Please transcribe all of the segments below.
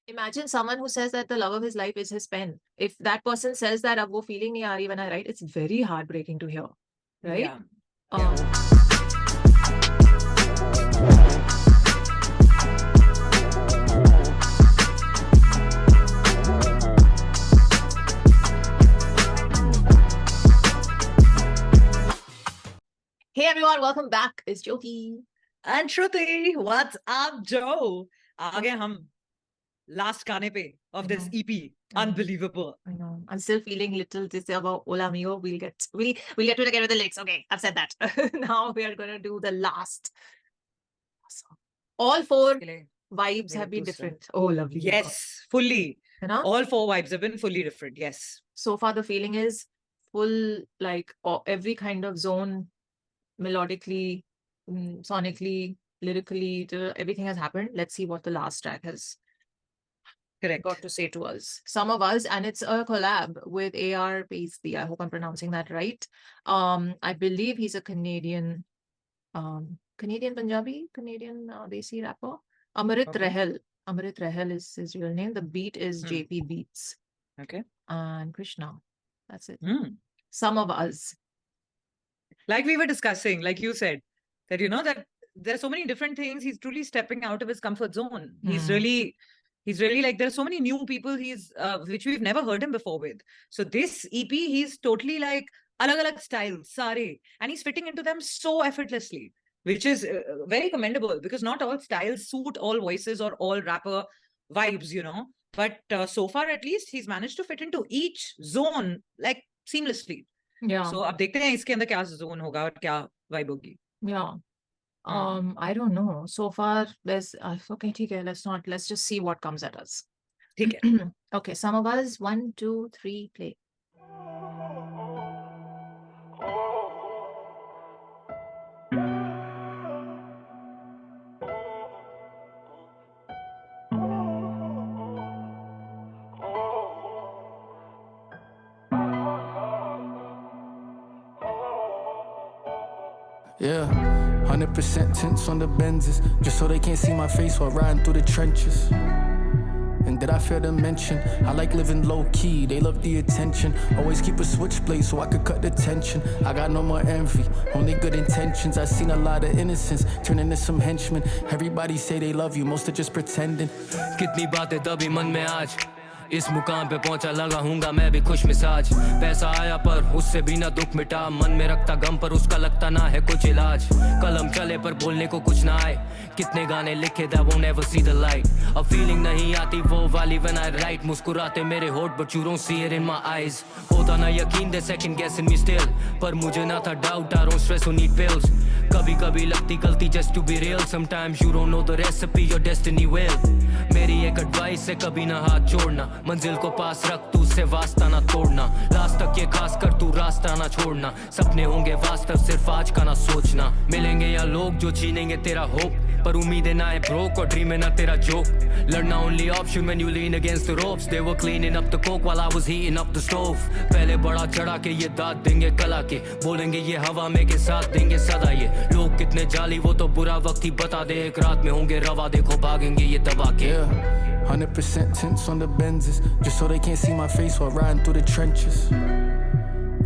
Imagine someone who says that the love of his life is his pen. If that person says that अब वो feeling नहीं आ रही when I write, it's very heartbreaking to hear, right? Yeah. Um, Hey everyone, welcome back. It's Jyoti. And Shruti, what's up, Joe? आ गए हम last गाने पे of this EP. Unbelievable. I know. I'm still feeling little this about Hola Amigo. We'll get to it again with the lyrics. Okay, I've said that. Now we are gonna do the last song. All four vibes have been different. Oh, lovely. Yes, fully. You know? All four vibes have been fully different. Yes. So far, the feeling is full, like every kind of zone, melodically, sonically, lyrically, everything has happened. Let's see what the last track has got to say to us. Some of us, and it's a collab with AR Paisley. I hope I'm pronouncing that right. I believe he's a Canadian Punjabi, Canadian Desi rapper. Amrit Rahel. Amrit Rahel is his real name. The beat is JP Beats. Okay. And Krishna. That's it. Some of us. Like we were discussing, like you said, that you know that there are so many different things. He's truly stepping out of his comfort zone. He's really like, there are so many new people which we've never heard him before with. So this EP, he's totally like alag styles, sare, and he's fitting into them so effortlessly, which is very commendable because not all styles suit all voices or all rapper vibes, you know. But so far, at least, he's managed to fit into each zone like seamlessly. Yeah. So अब देखते हैं इसके अंदर क्या zone होगा और क्या vibe होगी. Yeah. I don't know. So far, there's okay, okay, let's just see what comes at us. Okay. Okay, some of us, 1, 2, 3, play. Yeah, 100% tints on the Benzes, just so they can't see my face while riding through the trenches. And did I fail to mention, I like living low-key, they love the attention. Always keep a switchblade so I could cut the tension. I got no more envy, only good intentions. I seen a lot of innocence turn into some henchmen. Everybody say they love you, most are just pretending. कितनी बातें दबी मन में आज इस मुकाम पे पहुंचा लगा हूँगा मैं भी खुश मिजाज पैसा आया पर उससे भी ना दुख मिटा मन में रखता गम पर उसका लगता ना है कुछ इलाज कलम चले पर बोलने को कुछ ना आए कितने गाने लिखे that won't ever see the light अब फीलिंग नहीं आती वो वाली when I write मुस्कुराते मेरे होठ but you don't see it in my eyes होता ना यकीन they second guessing me still पर मुझे ना था doubt I don't stress or need pills कभी कभी लगती गलती just to be real sometimes you don't know the recipe your destiny will मेरी एक एडवाइस है कभी ना हाथ छोड़ना मंजिल को पास रख तू से वास्ता ना तोड़ना लास्ट तक ये खास कर तू रास्ता ना छोड़ना सपने होंगे वास्तव सिर्फ आज का ना सोचना मिलेंगे या लोग जो छीनेंगे तेरा होप पर उम्मीदें ना है ब्रोक और ड्रीम है ना तेरा जोक लड़ना only option when you lean against the ropes they were cleaning up the coke while I was heating up the stove पहले बड़ा चढ़ा के ये दाद देंगे कला के बोलेंगे ये हवा में के साथ देंगे सदा ये लोग कितने जाली वो तो बुरा वक्त ही बता दे एक रात में होंगे रवा देखो भागेंगे ये दबा के 100% tints on the Benzes, just so they can't see my face while riding through the trenches.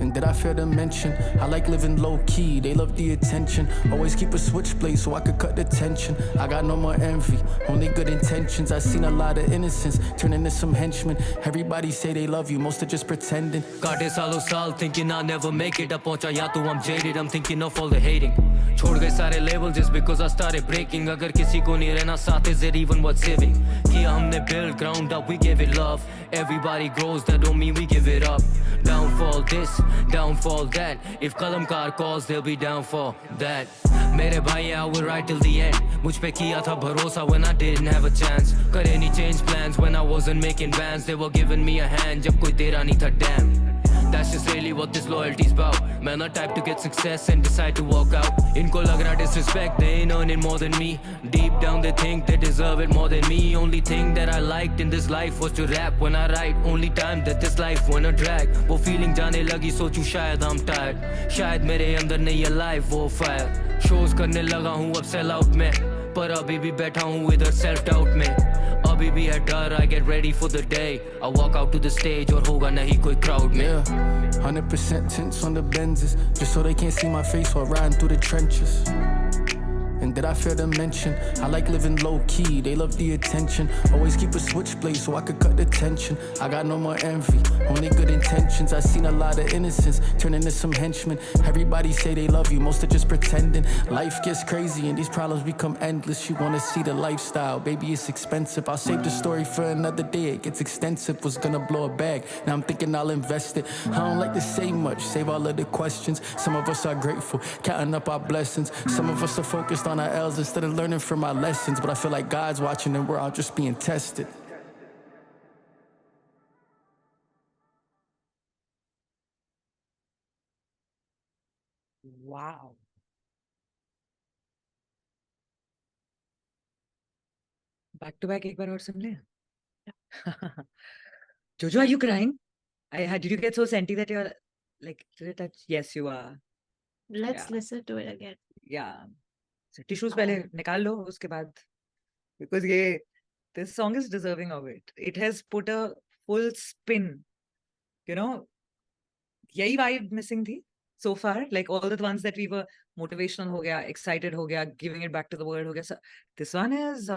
And did I fail to mention, I like living low-key, they love the attention. Always keep a switchblade so I could cut the tension. I got no more envy, only good intentions. I seen a lot of innocence turn into some henchmen. Everybody say they love you, most are just pretending. काटे सालों साल thinking I'll never make it अब पहुंचा या तो I'm jaded I'm thinking of all the hating छोड़ गए सारे labels just because I started breaking अगर किसी को नहीं रहना साथ is it even worth saving किया हमने build ground up we give it love everybody grows that don't mean we give it up downfall this downfall that if kalamkar calls they'll be down for that मेरे भाई I will ride till the end मुझ पे किया था भरोसा when I didn't have a chance करे नहीं change plans when I wasn't making bands they were giving me a hand जब कोई तेरा नहीं था damn That's just really what this loyalty's about. Man, not type to get success and decide to walk out. Inko lag raha disrespect, they ain't earning more than me. Deep down they think they deserve it more than me. Only thing that I liked in this life was to rap when I write. Only time that this life went a drag. वो feeling जाने लगी सोचूं शायद I'm tired. शायद मेरे अंदर नहीं alive वो fire. Shows करने लगा हूँ अब sell out में. पर अभी भी बैठा हूँ इधर सेल्फ डाउट में अभी भी है डर I get ready for the day I walk out to the stage और होगा नहीं कोई crowd में Yeah, 100% tints on the Benzes, just so they can't see my face while riding through the trenches. And did I fail to mention, I like living low-key, they love the attention. Always keep a switchblade so I could cut the tension. I got no more envy, only good intentions. I seen a lot of innocence turn into some henchmen. Everybody say they love you, most are just pretending. Life gets crazy and these problems become endless. You wanna see the lifestyle, baby it's expensive. I'll save the story for another day, it gets extensive. Was gonna blow a bag, now I'm thinking I'll invest it. I don't like to say much, save all of the questions. Some of us are grateful, counting up our blessings. Some of us are focused on our L's instead of learning from our lessons. But I feel like God's watching and we're all just being tested. Wow. Back to back एक बार और सुन ले. Jojo, are you crying? Did you get so senti that you're like, did it touch? Yes, you are. Let's Yeah. listen to it again. Yeah. So tissues पहले निकाल लो उसके बाद, because this song is deserving of it. It has put a full spin. You know, यही vibe missing थी so far. Like all the ones that we were motivational हो गया, excited हो गया, giving it back to the world हो गया. So this one is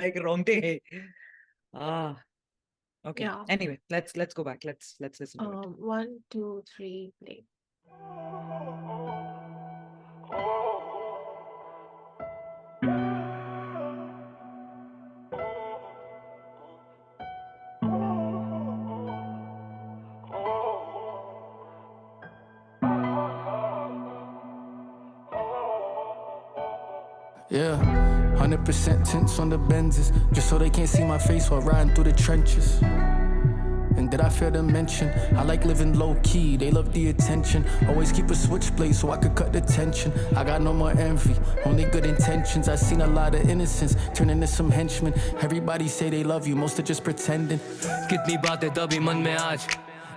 like wrongte. Okay. Yeah. Anyway, let's go back. Let's listen to it. 1, 2, 3, play. Yeah, 100% tints on the Benzes, just so they can't see my face while riding through the trenches. And did I fail to mention, I like living low-key, they love the attention. Always keep a switchblade so I could cut the tension. I got no more envy, only good intentions. I seen a lot of innocence turn into some henchmen. Everybody say they love you, most are just pretending. कितनी बातें दबी मन में आज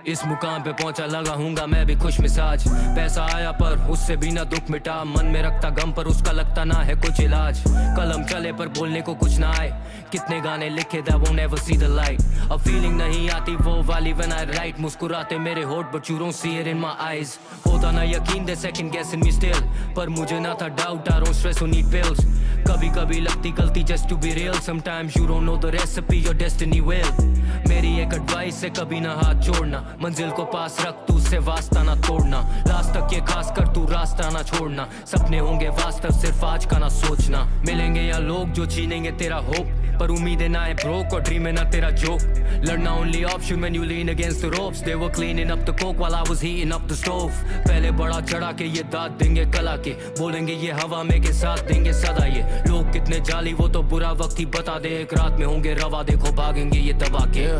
इस मुकाम पे पहुंचा लगा हूँगा मैं भी खुश मिजाज पैसा आया पर उससे भी ना दुख मिटा मन में रखता गम पर उसका लगता ना है कुछ इलाज कलम चले पर बोलने को कुछ ना आए कितने गाने लिखे that won't ever see the light अब फीलिंग नहीं आती वो वाली when I write मुस्कुराते मेरे होठ but you don't see it in my eyes होता ना यकीन they second guessing me still पर मुझे ना था doubt I don't stress or need pills कभी कभी लगती गलती just to be real sometimes you don't know the recipe your destiny will मेरी एक एडवाइस है कभी ना हाथ जोड़ना मंजिल को पास रख तू उससे वास्ता ना तोड़ना लास्ट तक ये खास कर तू रास्ता ना छोड़ना सपने होंगे वास्तव सिर्फ आज का ना सोचना मिलेंगे या लोग जो छीनेंगे तेरा होप पर उम्मीदें ना है ब्रोक और ड्रीम है ना तेरा जोक लड़ना only option when you lean against the ropes they were cleaning up the coke while I was heating up the stove पहले बड़ा चढ़ा के ये दाद देंगे कला के बोलेंगे ये हवा में के साथ देंगे सदा ये लोग कितने जाली वो तो बुरा वक्त ही बता दे एक रात में होंगे रवा देखो भागेंगे ये दबा के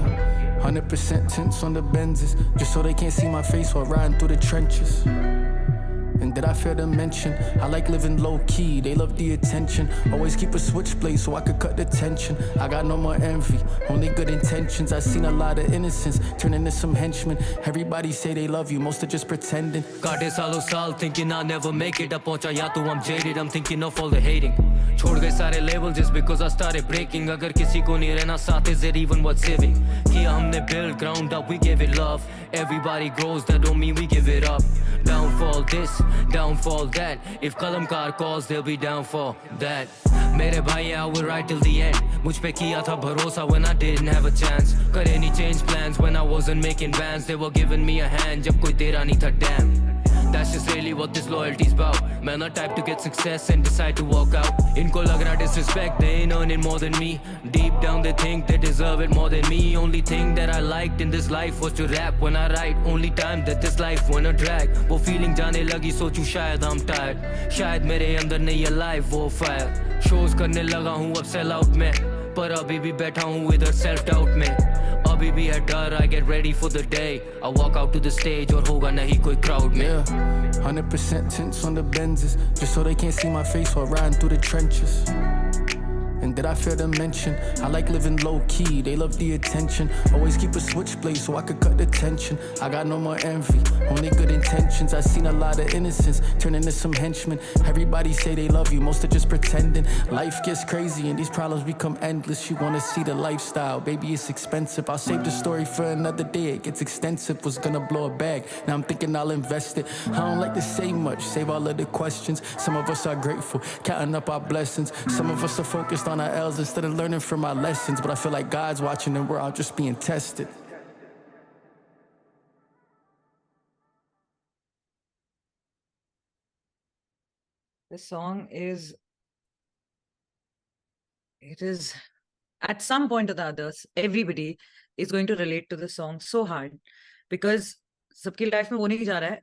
100% tints on the Benzes, just so they can't see my face while riding through the trenches. And did I fail to mention, I like living low-key, they love the attention. Always keep a switchblade so I could cut the tension. I got no more envy, only good intentions. I seen a lot of innocence turn into some henchmen. Everybody say they love you, most are just pretending. काटे सालों साल thinking I'll never make it अब पहुंचा या तो I'm jaded I'm thinking of all the hating छोड़ गए सारे labels just because I started breaking अगर किसी को नहीं रहना साथ is it even worth saving किया हमने build ground up we give it love everybody grows that don't mean we give it up downfall this downfall that if kalamkar calls they'll be down for that मेरे भाई I will ride till the end मुझ पे किया था भरोसा when I didn't have a chance करे नहीं change plans when I wasn't making bands they were giving me a hand जब कोई तेरा नहीं था damn That's just really what this loyalty's about. Man, not type to get success and decide to walk out. Inko lag raha disrespect, they ain't earning more than me. Deep down they think they deserve it more than me. Only thing that I liked in this life was to rap when I write. Only time that this life went a drag. वो feeling जाने लगी सोचूं शायद I'm tired. शायद मेरे अंदर नहीं alive वो fire. Shows करने लगा हूँ अब sell out में. पर अभी भी बैठा हूँ इधर self doubt में. अभी भी है डर I get ready for the day I walk out to the stage और होगा नहीं कोई crowd में Yeah, 100% tints on the Benzes, just so they can't see my face while riding through the trenches. And did I fail to mention, I like living low-key, they love the attention. Always keep a switchblade so I could cut the tension. I got no more envy, only good intentions. I seen a lot of innocence turn into some henchmen. Everybody say they love you, most are just pretending. Life gets crazy and these problems become endless. You wanna see the lifestyle, baby it's expensive. I'll save the story for another day, it gets extensive. Was gonna blow a bag, now I'm thinking I'll invest it. I don't like to say much, save all of the questions. Some of us are grateful, counting up our blessings. Some of us are focused on our L's instead of learning from our lessons. But I feel like God's watching and we're all just being tested. This song is, it is, at some point or the others, everybody is going to relate to the song so hard because सबकी life में वो नहीं जा रहा है,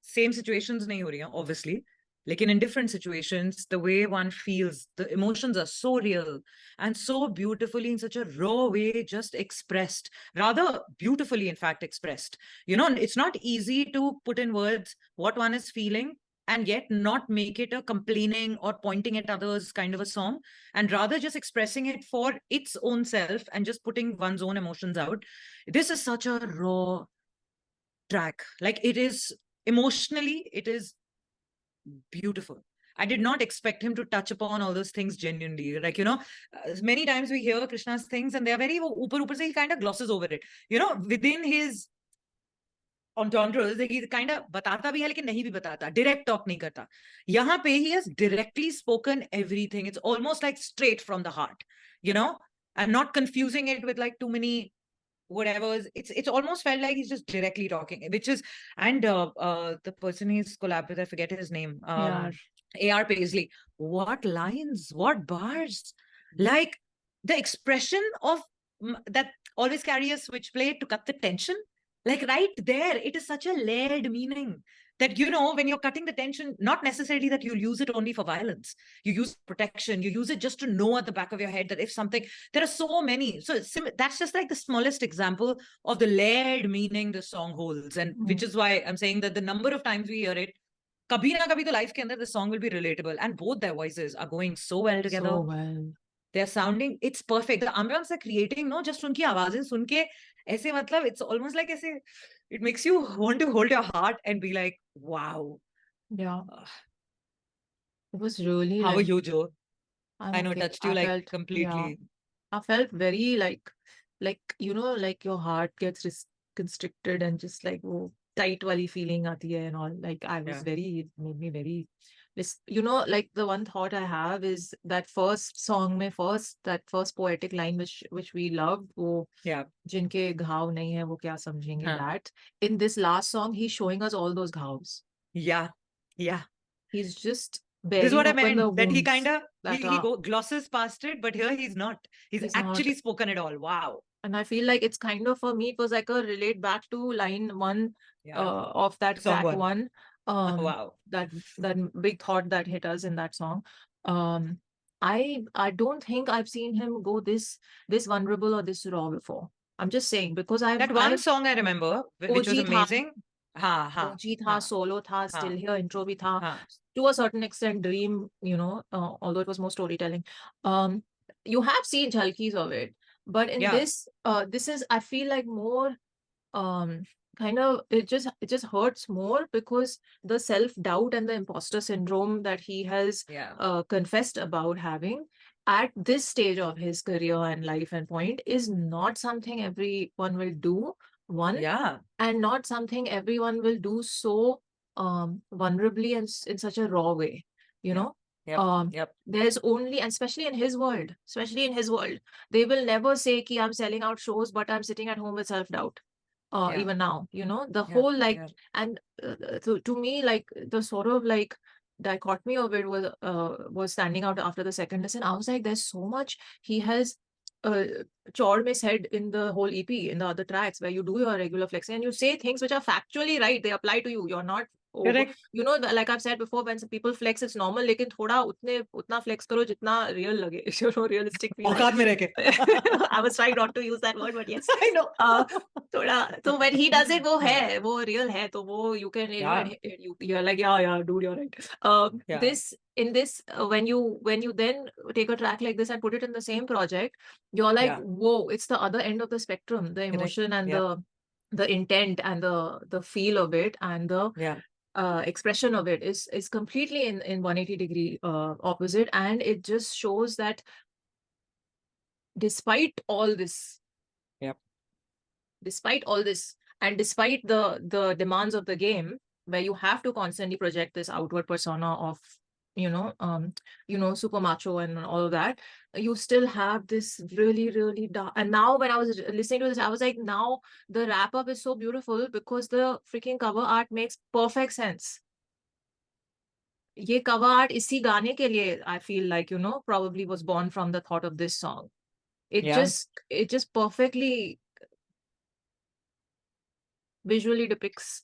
same situations नहीं हो रही हैं, obviously. Like in different situations, the way one feels, the emotions are so real and so beautifully in such a raw way, just expressed, rather beautifully, in fact, expressed. You know, it's not easy to put in words what one is feeling and yet not make it a complaining or pointing at others kind of a song, and rather just expressing it for its own self and just putting one's own emotions out. This is such a raw track. Like it is emotionally, it is beautiful. I did not expect him to touch upon all those things genuinely. Like, you know, many times we hear Krishna's things and they are very upar se, he kind of glosses over it. You know, within his entendres, he kind of batata bhi hai, lekin nahi bhi batata. Direct talk nahi karta. Yahan pe he has directly spoken everything. It's almost like straight from the heart, you know, and not confusing it with like too many whatever. It's almost felt like he's just directly talking, which is, and the person he's collabed with, I forget his name, AR Paisley. What lines, what bars, like the expression of that always carry a switchblade to cut the tension, like right there, it is such a layered meaning that, you know, when you're cutting the tension, not necessarily that you'll use it only for violence. You use protection. You use it just to know at the back of your head that if something, there are so many. So that's just like the smallest example of the layered meaning the song holds. And which is why I'm saying that the number of times we hear it, kabhi na kabhi to life ke andar, the song will be relatable. And both their voices are going so well together. So well. They're sounding, it's perfect. The ambience are creating, no, just unki awazen sun ke, aise matlab, it's almost like aise, it makes you want to hold your heart and be like, wow. Yeah. It was really. How are you, Jo? I know, okay. touched you like felt, completely. Yeah, I felt very like, you know, like your heart gets constricted and just like, oh, tight wali feeling aati hai and all. Like I was very, it made me very, you know, like the one thought I have is that first song mein that first poetic line which we loved, wo jinke ghaav nahi hai wo kya samjhenge, that in this last song he's showing us all those ghaavs. Yeah. He's just this is what I meant, that he kind of he glosses past it, but here he's not. He's actually not spoken it all. Wow. And I feel like it's kind of, for me, it was like a relate back to line 1 of that song track 1. Wow. That big thought that hit us in that song. I don't think I've seen him go this vulnerable or this raw before. I'm just saying, because that one song I remember, which was amazing. OG tha, solo tha, Still Here intro bhi tha. To a certain extent, Dream, you know, although it was more storytelling. You have seen jhalkis of it, but in this is, I feel like more kind of, it just hurts more because the self-doubt and the imposter syndrome that he has confessed about having at this stage of his career and life and point is not something everyone will do. And not something everyone will do so vulnerably and in such a raw way, you know. There's only, and especially in his world, they will never say ki I'm selling out shows but I'm sitting at home with self-doubt. Even now, you know, the whole like and to me, like the sort of like dichotomy of it was standing out after the second listen. I was like, there's so much he has Chord mein said in the whole EP, in the other tracks where you do your regular flexing and you say things which are factually right, they apply to you. You're not Correct. You know, like I've said before, when some people flex, it's normal, लेकिन थोड़ा उतना flex करो जितना real लगे, you know, realistic feel like. औकात में रह के. I was trying not to use that word, but yes. I know. थोड़ा, so when he does it, वो है, वो real है, तो वो you can, Yeah. you're like, yeah, dude, you're right. Yeah. In this, when you then take a track like this and put it in the same project, you're like, Yeah. whoa, it's the other end of the spectrum, the emotion and the intent and the feel of it and the expression of it is completely in 180-degree opposite, and it just shows that despite all this, and despite the demands of the game, where you have to constantly project this outward persona of super macho and all of that, you still have this really, really dark. And now when I was listening to this, I was like, now the wrap up is so beautiful because the freaking cover art makes perfect sense. Ye cover art isi gaane ke liye, I feel like, probably was born from the thought of this song. It just perfectly visually depicts.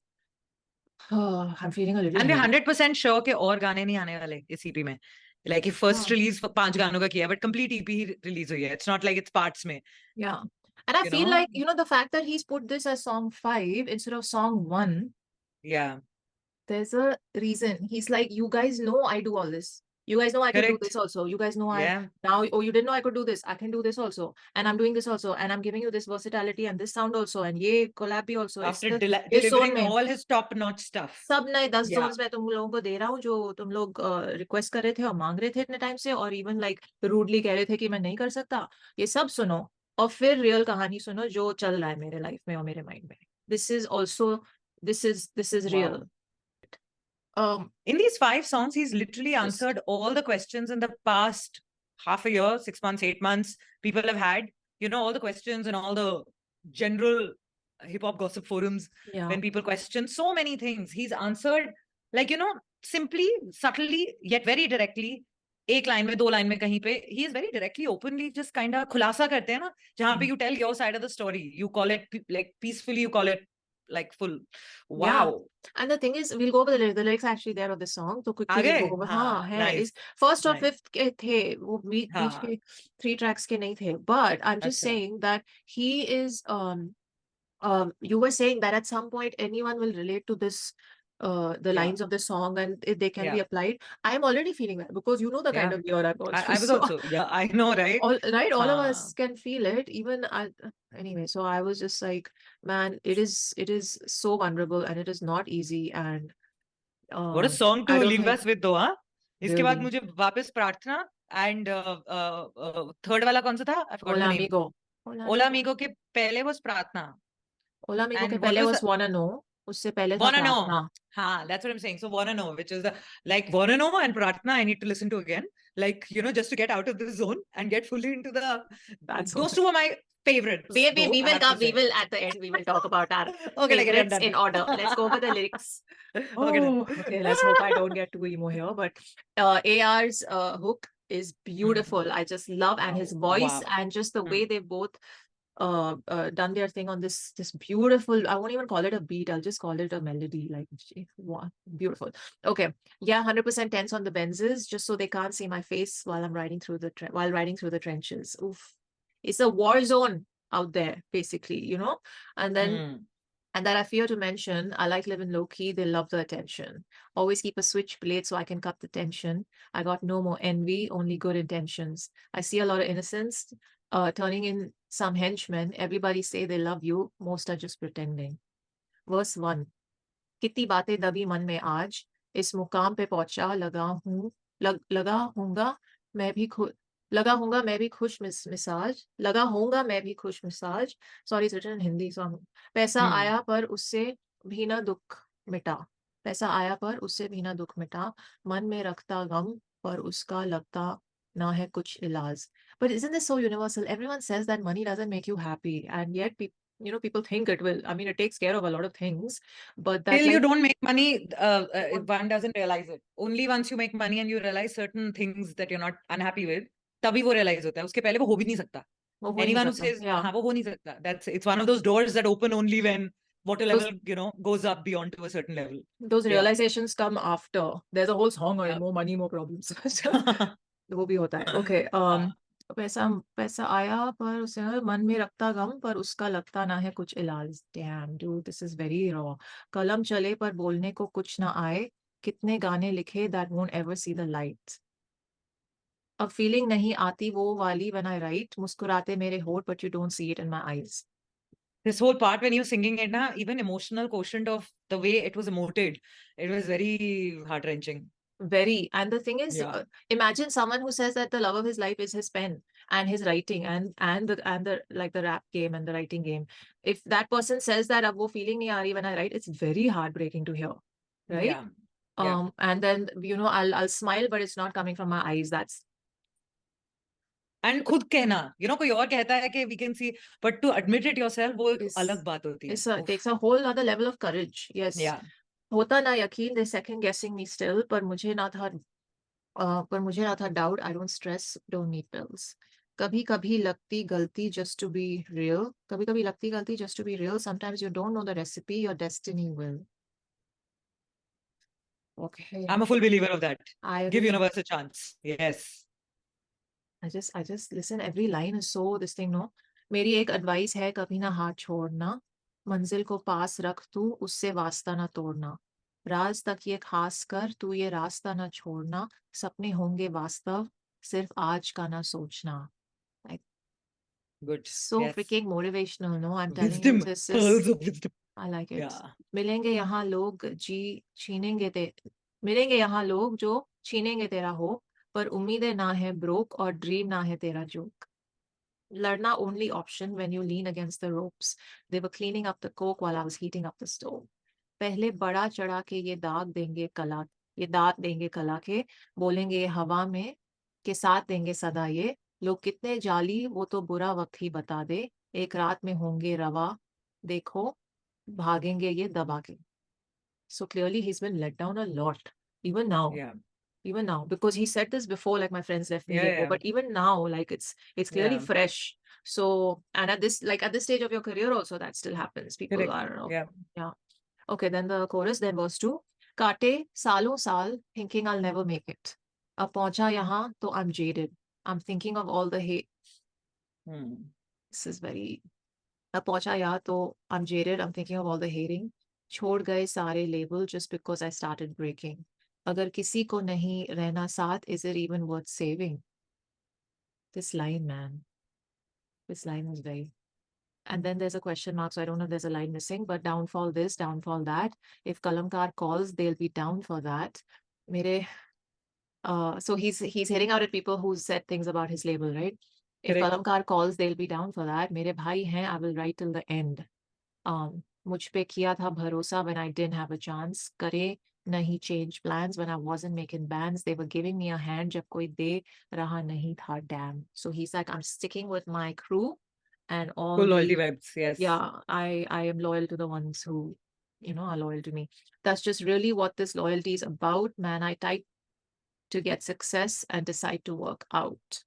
Oh, I'm feeling a little. And we're 100% sure के और गाने नहीं आने वाले इस EP में. Like if first release 5 गानों का किया, but complete EP he release हुई है. It's not like it's parts में. Yeah. And I feel like, the fact that he's put this as song 5 instead of song 1. Yeah. There's a reason. He's like, you guys know I do all this. You guys know I can do this also. You guys know now, you didn't know I could do this. I can do this also. And I'm doing this also. And I'm giving you this versatility and this sound also. And ye collab bhi also. After delivering all his top-notch stuff. सब नए 10 zones मैं तुम लोगों को दे रहा हूँ जो तुम लोग रिक्वेस्ट कर रहे थे और मांग रहे थे इतने टाइम से, और इवन लाइक रूडली कह रहे थे कि मैं नहीं कर सकता. ये सब सुनो और फिर रियल कहानी सुनो जो चल रहा है मेरे लाइफ में और मेरे माइंड में. This is real. In these 5 songs, he's literally answered all the questions in the past half a year, 6 months, 8 months. People have had, all the questions and all the general hip-hop gossip forums when people question so many things. He's answered, like, simply, subtly, yet very directly. एक line में, 2 line में कहीं पे, he is very directly, openly, just kind of खुलासा करते हैं ना, जहाँ पे you tell your side of the story. You call it, like, peacefully, you call it like full. Wow. And the thing is, we'll go over the lyrics actually there of the song. So quickly we'll go over. Nice. First or fifth के थे, वो बीच के 3 tracks के नहीं थे. But I'm just saying that he is, you were saying that at some point anyone will relate to this, the lines of the song, and they can be applied. I'm already feeling that because you know the kind of year I've gone through. I was also, I know, right? All of us can feel it. Even anyway, so I was just like, man, it is so vulnerable and it is not easy. And what a song to leave us with, though, huh? इसके बाद मुझे वापस प्रार्थना and third वाला कौन सा था? I forgot the name. Ola Amigo के पहले was प्रार्थना. Ola Amigo के पहले was Wanna Know. उससे पहले था Wanna Know. प्रार्थना. हाँ, that's what I'm saying. So Wanna Know, which is like Wanna Know and Pratna, I need to listen to again. Like, just to get out of this zone and get fully into the... Those two are my favorites. We will at the end, we will talk about our favorites in order. Let's go over the lyrics. Okay, let's hope I don't get too emo here. But AR's hook is beautiful. I just love, and his voice and just the way they both done their thing on this beautiful, I won't even call it a beat, I'll just call it a melody. Like, wow, beautiful. Okay, 100% tense on the Benzes, just so they can't see my face while I'm riding through the trenches. Oof, it's a war zone out there, basically, and then and that I fear to mention, I like living low key. They love the attention. Always keep a switchblade so I can cut the tension. I got no more envy, only good intentions. I see a lot of innocence turning in some henchmen. Everybody say they love you. Most are just pretending. Verse 1. कितनी बातें दबी मन में आज, इस मुकाम पे पहुंचा, लगा होऊंगा मैं भी खुश मिजाज. Sorry, it's written in Hindi. So पैसा आया पर उससे भी ना दुख मिटा, मन में रखता गम पर उसका लगता ना है कुछ इलाज. But isn't this so universal? Everyone says that money doesn't make you happy, and yet people think it will. I mean, it takes care of a lot of things, but that, till you don't make money, one doesn't realize it. Only once you make money and you realize certain things that you're not unhappy with, तभी वो realize होता है. उसके पहले वो हो भी नहीं सकता. Anyone who says, हाँ, वो हो नहीं सकता. It's one of those doors that open only when water level, goes up beyond to a certain level. Those Yeah. realizations come after. There's a whole song on it, Yeah. more money, more problems. वो भी होता है. Okay. पैसा आया पर उसे मन में रखता गम पर उसका लगता ना है कुछ इलाज. Damn, dude, this is very raw. कलम चले पर बोलने को कुछ ना आए. कितने गाने लिखे that won't ever see the light. अब फीलिंग नहीं आती वो वाली when I write. मुस्कुराते मेरे होठ but you don't see it in my eyes. This whole part when you're singing it, even emotional quotient of the way it was emoted, it was very heart-wrenching. Very. And the thing is, Yeah. imagine someone who says that the love of his life is his pen and his writing and the like the rap game and the writing game. If that person says that ab wo feeling nahi aa rahi when I write, it's very heartbreaking to hear. Right? Yeah. Yeah. And then I'll smile, but it's not coming from my eyes. That's And खुद कहना, कोई और कहता है कि we can see, but to admit it yourself, वो एक अलग बात होती है. it takes a whole other level of courage. Yes. Yeah. होता ना यकीन, they're second guessing me still, पर मुझे ना था doubt. I don't stress, don't need pills. कभी कभी लगती गलती just to be real. कभी कभी लगती गलती just to be real. Sometimes you don't know the recipe, your destiny will. Okay. I'm a full believer of that. I Give agree. universe a chance. Yes. I just listen. Every line is so this thing, no? मेरी एक advice है, कभी ना हाथ छोड़ना. मंजिल को पास रख तू, उससे वास्ता ना तोड़ना. राज तक ये खास कर, तू ये रास्ता ना छोड़ना. सपने होंगे वास्तव, सिर्फ आज का ना सोचना. Good. So Yes. freaking motivational, no? I'm telling Wisdom. you, this Pearls is. of wisdom. I like it. Yeah. मिलेंगे यहाँ लोग मिलेंगे यहाँ लोग जो छीनेंगे तेरा होप, पर उम्मीदें ना है ब्रोक और ड्रीम ना है तेरा जोक. लड़ना only option when you lean against the ropes. They were cleaning up the coke while I was heating up the stove. पहले बड़ा चढ़ा के ये दांत देंगे कला के, बोलेंगे ये हवा में के साथ देंगे सदा ये. लोग कितने जाली वो तो बुरा वक्त ही बता दे. एक रात में होंगे रवा, देखो भागेंगे ये दबा के. So clearly he's been let down a lot, even now. Yeah. Even now, because he said this before, like my friends left me Yeah, before, yeah. but even now, like it's clearly Yeah. fresh. So, and at this stage of your career also, that still happens. People Correct. are, Yeah. Okay, then the chorus, then verse 2. Kaate saalon saal, thinking I'll never make it. Ab pahuncha yahan, to I'm jaded. I'm thinking of all the hate. This is very. Ab pahuncha yahan, to I'm jaded. I'm thinking of all the hating. छोड़ गए सारे label just because I started breaking. अगर किसी को नहीं रहना साथ, is it even worth saving? This line, man. This line was very. And then there's a question mark, so I don't know if there's a line missing, but downfall this, downfall that. If Kalamkar calls, they'll be down for that. So he's hitting out at people who said things about his label, right? If Correct. Kalamkar calls, they'll be down for that. मेरे भाई हैं, I will write till the end. मुझ पे किया था भरोसा when I didn't have a chance. करे नहीं change plans when I wasn't making bands. They were giving me a hand जब कोई दे रहा नहीं था. Damn. So he's like, I'm sticking with my crew and all. Full loyalty vibes. Yes. Yeah, I am loyal to the ones who, are loyal to me. That's just really what this loyalty is about, man. I type to get success and decide to work out.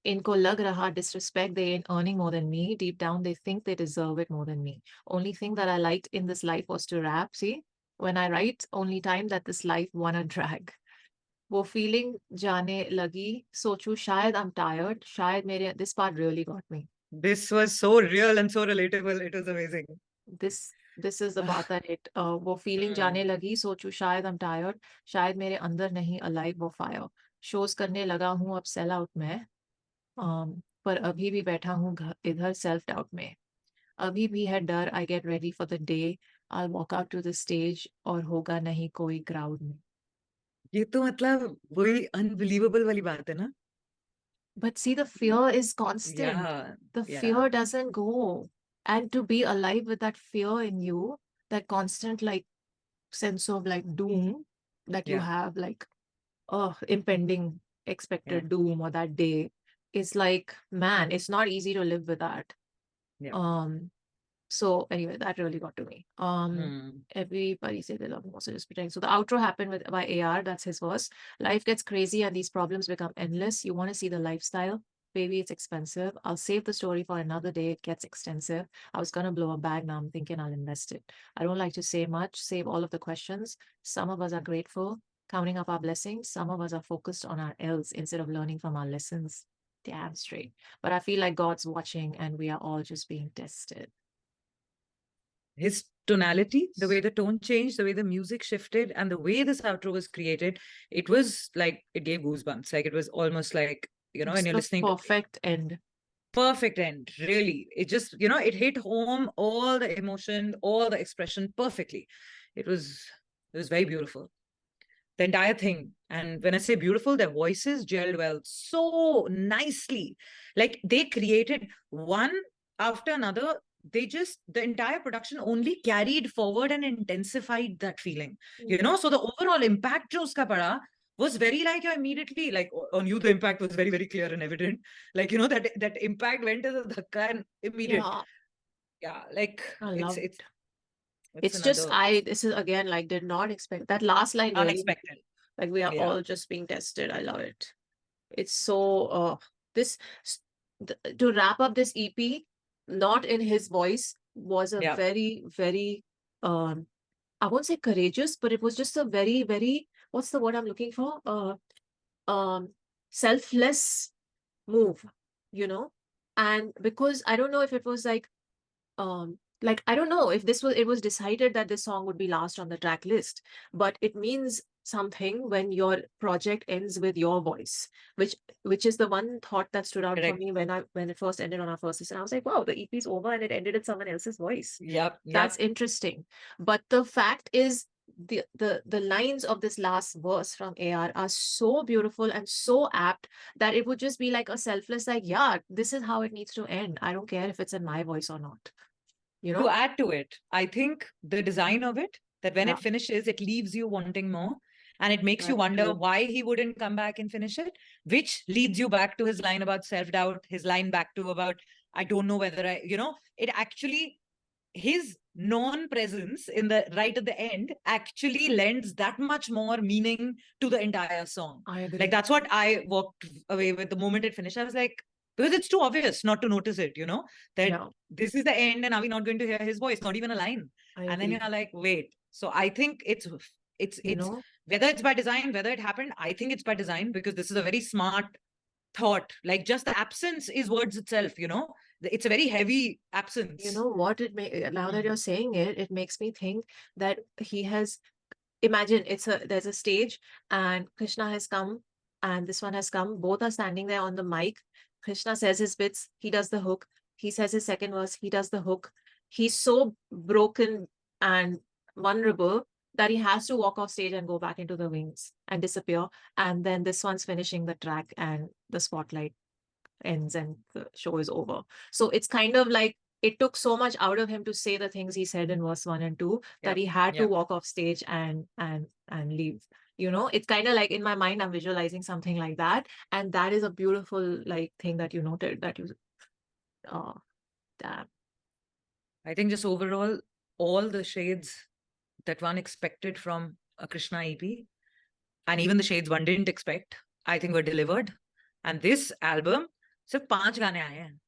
इनको लग रहा disrespect, they ain't earning more than me. Deep down, they think they deserve it more than me. Only thing that I liked in this life was to rap. See, when I write, only time that this life wanna drag. वो feeling जाने लगी, सोचू शायद I'm tired, शायद मेरे. This part really got me. This was so real and so relatable. It was amazing. This is the part that it. वो feeling जाने लगी, सोचू शायद I'm tired, शायद मेरे अंदर नहीं alive वो fire. Shows करने लगा हूँ अब sell out में. पर अभी भी बैठा हूँ इधर self doubt में. अभी भी है डर. I get ready for the day. I'll walk out to the stage और होगा नहीं कोई crowd में. ये तो मतलब वही unbelievable वाली बात है ना? But see, the fear is constant. Yeah. The fear doesn't go. And to be alive with that fear in you, that constant like sense of like doom that you have, like impending expected doom or that day, is like, man, it's not easy to live with that. Yeah. So anyway, that really got to me. Everybody say they love me, also just pretending. So the outro happened by AR. That's his verse. Life gets crazy and these problems become endless. You want to see the lifestyle baby, it's expensive. I'll save the story for another day. It gets extensive. I was gonna blow a bag. Now I'm thinking I'll invest it. I don't like to say much. Save all of the questions. Some of us are grateful, counting up our blessings. Some of us are focused on our ills instead of learning from our lessons. Damn straight. But I feel like God's watching and we are all just being tested. His tonality, the way the tone changed, the way the music shifted, and the way this outro was created, it was like, it gave goosebumps. Like, it was almost like, you know, when you're listening to Perfect end. perfect end, really. It just, you know, it hit home, all the emotion, all the expression perfectly. It was very beautiful. The entire thing. And when I say beautiful, their voices gelled well so nicely. Like, they created one after another. The entire production only carried forward and intensified that feeling, you know. So the overall impact jo uska pada was very like, you immediately, like, on you the impact was very, very clear and evident. Like, you know, that impact went as a dhakka and immediate. Yeah, like, it's just, this is again, like, did not expect that last line. Really, unexpected. like, we are all just being tested. I love it. It's so to wrap up this EP, not in his voice, was a very, very I won't say courageous, but it was just a very, very, what's the word I'm looking for? Selfless move, you know? And because I don't know if it was like I don't know if it was decided that this song would be last on the track list, but it means something when your project ends with your voice, which is the one thought that stood out for me when it first ended on our first listen. I was like, wow, the EP is over and it ended with someone else's voice. That's interesting. But the fact is, the lines of this last verse from AR are so beautiful and so apt that it would just be like a selfless, like, yeah, this is how it needs to end. I don't care if it's in my voice or not. You know? To add to it, I think the design of it, that when it finishes, it leaves you wanting more. And it makes you wonder why he wouldn't come back and finish it, which leads you back to his line about self-doubt, his line back to about, I don't know whether it actually, his non-presence in the right at the end actually lends that much more meaning to the entire song. I agree. Like, that's what I walked away with the moment it finished. I was like, because it's too obvious not to notice it, you know, that this is the end and are we not going to hear his voice, not even a line. And then you're like, wait. So I think it's whether it's by design, whether it happened, I think it's by design, because this is a very smart thought. Like, just the absence is words itself, you know. It's a very heavy absence. You know what, now that you're saying it, it makes me think that he has, imagine there's a stage and Krishna has come and this one has come, both are standing there on the mic. Krishna says his bits, he does the hook, he says his second verse, he does the hook. He's so broken and vulnerable that he has to walk off stage and go back into the wings and disappear. And then this one's finishing the track and the spotlight ends and the show is over. So it's kind of like, it took so much out of him to say the things he said in verse 1 and 2 that he had to walk off stage and leave. You know, it's kind of like, in my mind, I'm visualizing something like that. And that is a beautiful, like, thing that you noted, that you, damn. I think just overall, all the shades that one expected from a Krishna EP, and even the shades one didn't expect, I think were delivered. And this album, सिर्फ 5 गाने आए हैं.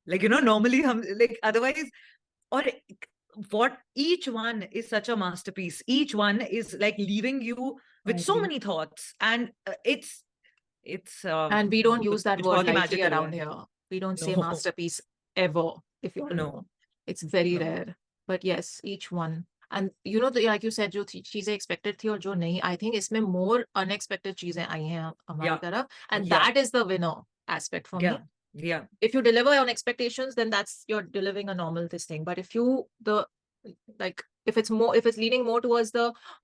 Like, you know, normally like, otherwise, or what, each one is such a masterpiece. Each one is like leaving you with so many thoughts, and it's and we don't use that word lightly around here. We don't say masterpiece ever, if you know. It's very rare. But yes, each one. And you know, like you said, जो चीजें expected थी और जो नहीं, I think इसमें more unexpected चीजें आई हैं हमारी तरफ, and that is the winner aspect for me. Yeah. If you deliver on expectations, then you're delivering a normal this thing. But if it's leaning more towards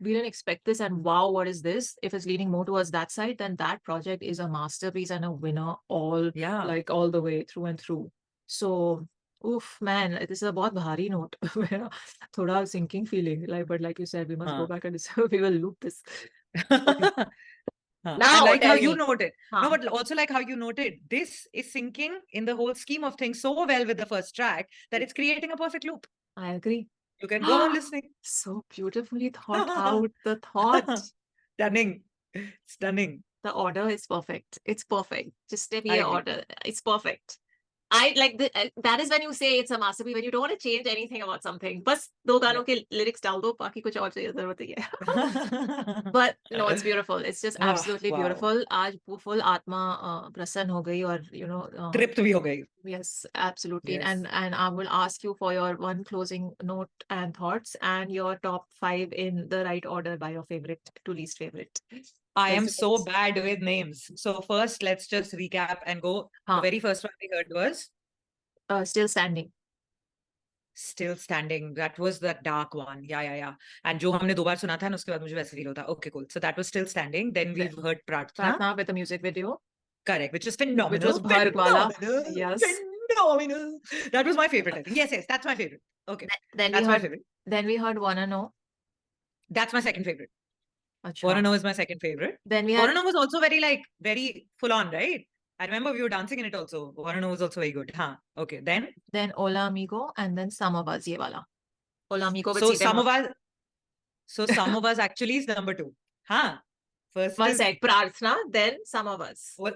we didn't expect this and wow, what is this? If it's leaning more towards that side, then that project is a masterpiece and a winner all the way through and through. So, oof, man, this is a बहुत भारी note. थोड़ा sinking feeling. But like you said, we must go back and we will loop this. Now, I like how you noted. No, but also like how you noted, this is syncing in the whole scheme of things so well with the first track that it's creating a perfect loop. I agree. You can go on listening. So beautifully thought out, the thought. Stunning. The order is perfect. It's perfect. Just be I an agree. order. It's perfect. I like that is when you say it's a masterpiece, when you don't want to change anything about something. बस दो गानों के lyrics डाल दो, बाकी कुछ और चाहिए जरूरत नहीं है. But no, it's beautiful. It's just Ah, absolutely wow. beautiful. आज full आत्मा प्रसन्न हो गई और तृप्त भी हो गई. Yes, absolutely. Yes. And I will ask you for your one closing note and thoughts and your top 5 in the right order by your favorite to least favorite. I am Yes, so yes. bad with names. So first, let's just recap and go. The very first one we heard was Still Standing. Still Standing. That was the dark one. Yeah. And जो हमने दो बार सुना था, उसके बाद मुझे वैसे feel होता. Okay, cool. So that was Still Standing. Then we've heard Prarthana. Pratna with the music video. Correct, which is phenomenal. Which was Bharg Wala. Yes. Phenomenal. That was my favorite. I think. Yes, that's my favorite. Okay. Then That's we my heard. favorite. Then we heard Wanna Know. That's my second favorite. Achha. Wanna Know is my second favorite. Then we Wanna had. Know was also very full on, right? I remember we were dancing in it also. Wanna Know was also very good. Huh. Okay. Then Ola Amigo and then Some of Us, ye wala. Ola Amigo with So Seethe some Maut. of us. So Some of Us actually is number 2. Huh. First One is, sec, Prarthana, then Some of Us. well,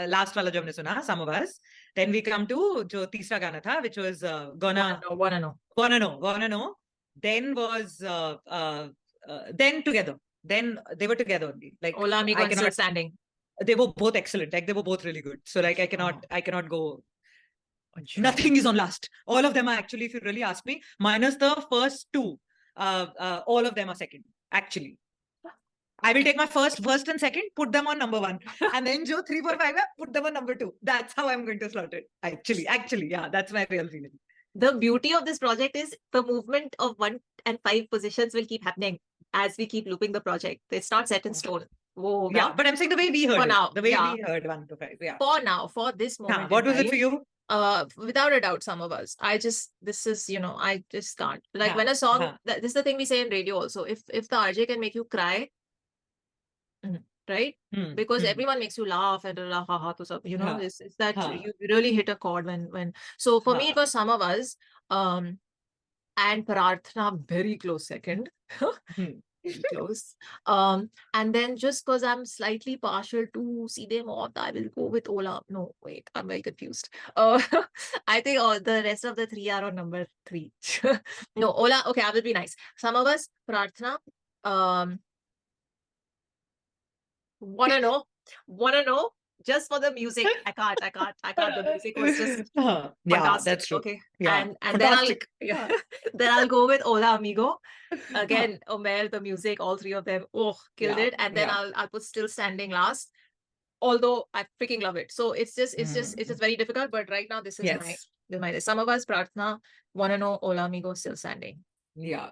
last वाला जो हमने सुना, Some of Us. Then we come to जो तीसरा गाना था, which was Wanna Know. Wanna Know. Then was then Together. Then they were together only. Like Ola Amigo I and Still cannot. Standing. They were both excellent. Like they were both really good. So like I cannot go. Achha. Nothing is on last. All of them are actually, if you really ask me, minus the first 2. All of them are second. Actually, I will take my first and second, put them on number 1, and then jo 3, 4, 5, put them on number 2. That's how I'm going to slot it. Actually, yeah, that's my real feeling. The beauty of this project is the movement of 1 and 5 positions will keep happening as we keep looping the project. It's not set in stone. Whoa, Yeah, but I'm saying the way we heard for it. now, The way yeah. we heard 1 to 5. Yeah. For now, for this moment. What was time, it for you? Without a doubt, Some of Us. This is, I just can't. Like Huh, when a song, huh. this is the thing we say in radio also. If the RJ can make you cry, right? Because everyone makes you laugh and ha ha to sab, Huh. it's that Huh. you really hit a chord when. So for me, it was Some of Us, and Prarthana very close second. Very close. And then just because I'm slightly partial to Seethe Maut, I will go with Ola. No, wait, I'm very confused. I think the rest of the 3 are on number 3. No, Ola. Okay, I will be nice. Some of Us, Prarthana. Wanna know. Just for the music, I can't. The music was just yeah, fantastic. that's true. Okay, Yeah, and then fantastic. then I'll go with Ola Amigo. Again, Omer, the music, all 3 of them, killed Yeah, it. And then I'll put Still Standing last. Although I freaking love it. So it's just very difficult. But right now, this is my Some of Us, Prarthana, Wanna Know, Ola Amigo, Still Standing. Yeah.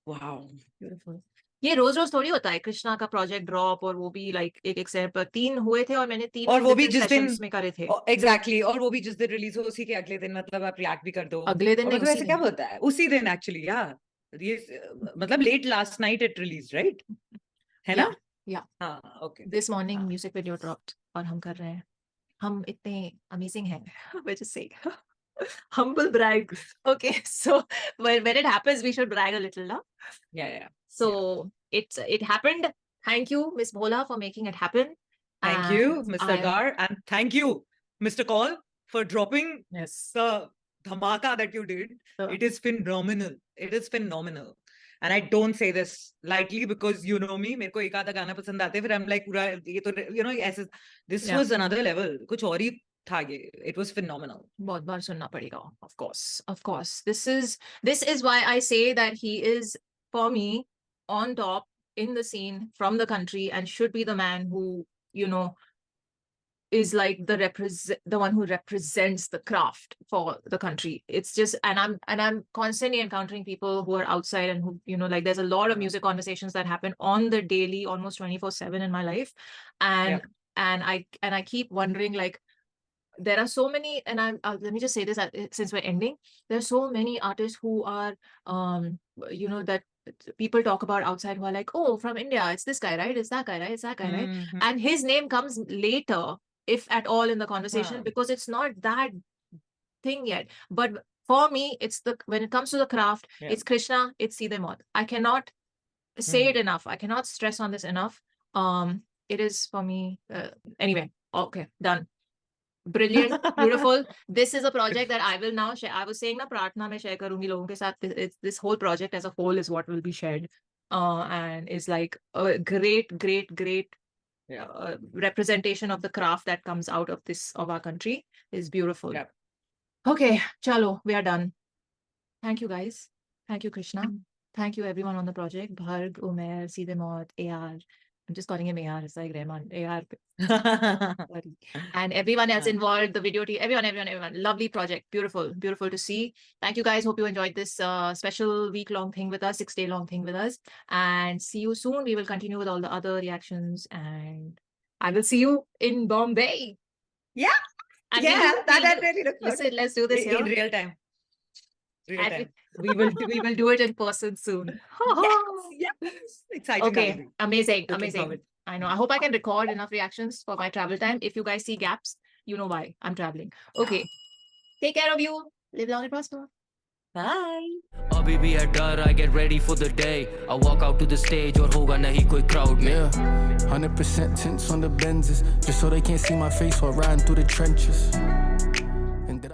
Wow. Beautiful. ये रोज थोड़ी होता है कृष्णा का project drop और वो भी like एक step पर 3 हुए थे और मैंने 3 और वो भी जिस दिन में करे थे एग्जैक्टली और वो भी जिस दिन रिलीज हो उसी के अगले दिन मतलब आप रिएक्ट भी कर दो अगले दिन नहीं, वैसे क्या होता है उसी दिन एक्चुअली ये मतलब late last night it release right है ना हाँ okay this morning music video dropped और हम कर रहे हैं हम इतने अमेजिंग हैं which is say humble brag. Okay, so when it happens we should brag a little, no? Yeah. So it happened. Thank you, Miss Bhola, for making it happen. Thank you, Mr. Sardar, and thank you, Mr. Call, for dropping the dhamaka that you did. It is phenomenal. And I don't say this lightly because you know me. मेरे को एक आधा गाना पसंद आते फिर I'm like पूरा ये तो ऐसे this was another level. कुछ और ही था ये. It was phenomenal. बहुत बार सुनना पड़ेगा. Of course. This is why I say that he is for me on top in the scene from the country and should be the man who is like the one who represents the craft for the country. It's just and I'm constantly encountering people who are outside and who like there's a lot of music conversations that happen on the daily almost 24/7 in my life and I keep wondering like there are so many and let me just say this since we're ending, there are so many artists who are that people talk about outside who are like, oh, from India, it's this guy, right? It's that guy, right? It's that guy, right? And his name comes later, if at all, in the conversation, because it's not that thing yet. But for me, it's when it comes to the craft, it's Krishna, it's Seethe Maut. I cannot say it enough. I cannot stress on this enough. it is for me. Anyway, okay, done. Brilliant, beautiful. This is a project that I will now share. I was saying na Pratna mein share karungi logon ke saath. This whole project as a whole is what will be shared, and is like a great representation of the craft that comes out of our country. Is beautiful. Yeah. Okay, chalo, we are done. Thank you guys. Thank you, Krishna. Thank you everyone on the project. Bharg, Umair, Sidemot, AR. I'm just calling him AR. It's like Rahman. AR. Sorry. And everyone else involved, the video team, everyone. Lovely project. Beautiful to see. Thank you guys. Hope you enjoyed this special week-long thing with us, 6-day-long thing with us. And see you soon. We will continue with all the other reactions. And I will see you in Bombay. Yeah. And that really looks good. Listen, let's do this here. In real time. We will do it in person soon. Yes. Exciting. Okay, amazing. Forward. I know. I hope I can record enough reactions for my travel time. If you guys see gaps, you know why. I'm traveling. Okay. Take care of you. Live long and prosper. Bye. अभी भी है डर, I get ready for the day. I walk out to the stage और होगा नहीं कोई crowd में. Yeah, 100% tints on the Benzes, just so they can't see my face while riding through the trenches.